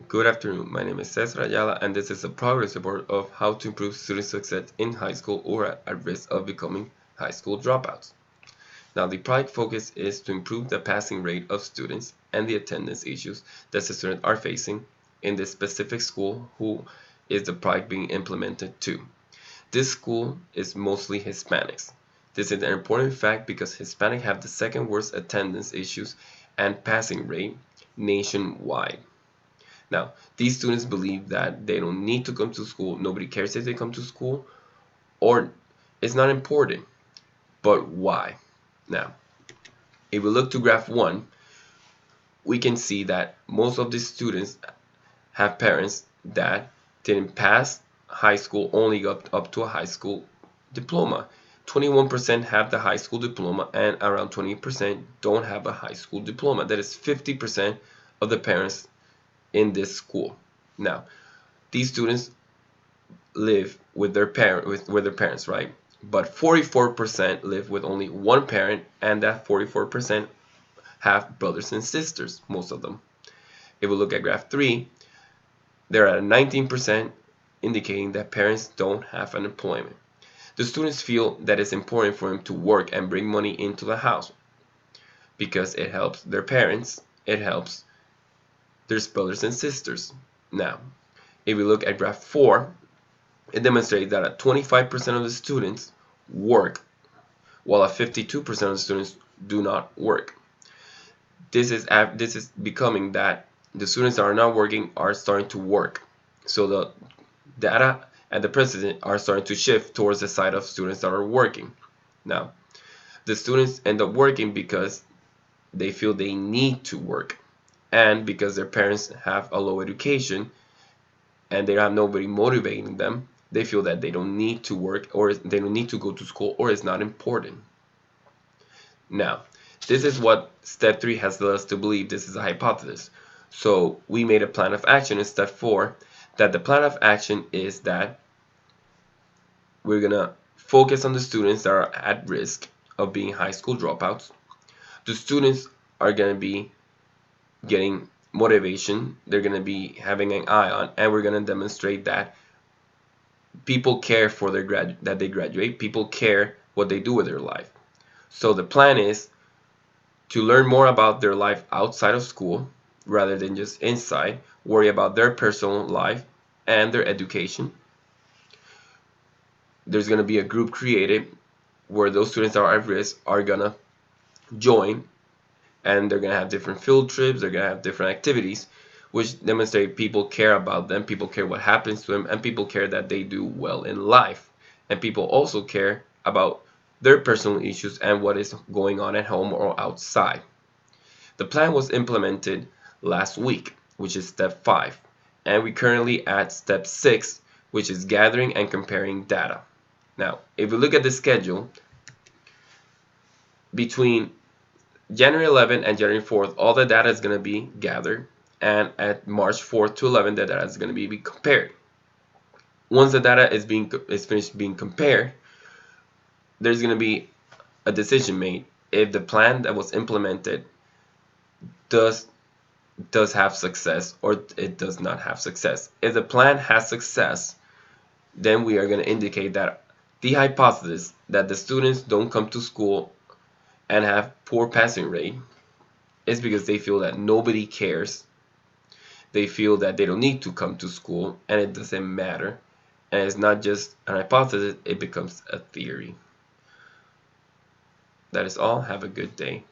Good afternoon, my name is Cesar Ayala and this is a progress report of how to improve student success in high school or at risk of becoming high school dropouts. Now the project focus is to improve the passing rate of students and the attendance issues that the students are facing in this specific school who is the project being implemented to. This school is mostly Hispanics. This is an important fact because Hispanics have the second worst attendance issues and passing rate nationwide. Now, these students believe that they don't need to come to school, nobody cares if they come to school, or it's not important. But why? Now, if we look to graph 1, we can see that most of these students have parents that didn't pass high school, only got up to a high school diploma. 21% have the high school diploma and around 20% don't have a high school diploma. That is 50% of the parents in this school. Now, these students live with their parents, right? But 44% live with only one parent, and that 44% have brothers and sisters, most of them. If we look at graph 3, they're at 19%, indicating that parents don't have an employment. The students feel that it's important for them to work and bring money into the house because it helps their parents, it helps their brothers and sisters. Now, if we look at graph 4, it demonstrates that 25% of the students work, while 52% of the students do not work. This is becoming that the students that are not working are starting to work. So the data at the present are starting to shift towards the side of students that are working. Now, the students end up working because they feel they need to work, and because their parents have a low education and they have nobody motivating them, they feel that they don't need to work or they don't need to go to school or it's not important. Now, this is what step 3 has led us to believe. This is a hypothesis. So we made a plan of action in step 4, that the plan of action is that we're gonna focus on the students that are at risk of being high school dropouts. The students are gonna be getting motivation, they're gonna be having an eye on, and we're gonna demonstrate that people care for that they graduate, people care what they do with their life. So the plan is to learn more about their life outside of school rather than just inside, worry about their personal life and their education. There's going to be a group created where those students that are at risk are going to join, and they're going to have different field trips, they're going to have different activities which demonstrate people care about them, people care what happens to them, and people care that they do well in life. And people also care about their personal issues and what is going on at home or outside. The plan was implemented last week, which is step 5, and we currently at step 6, which is gathering and comparing data. Now, if we look at the schedule, between January 11th and January 4th, all the data is going to be gathered, and at March 4th to 11th, the data is going to be compared. Once the data is finished being compared, there's going to be a decision made if the plan that was implemented does have success or it does not have success. If the plan has success, then we are going to indicate that the hypothesis that the students don't come to school and have poor passing rate is because they feel that nobody cares. They feel that they don't need to come to school and it doesn't matter. And it's not just an hypothesis, it becomes a theory. That is all. Have a good day.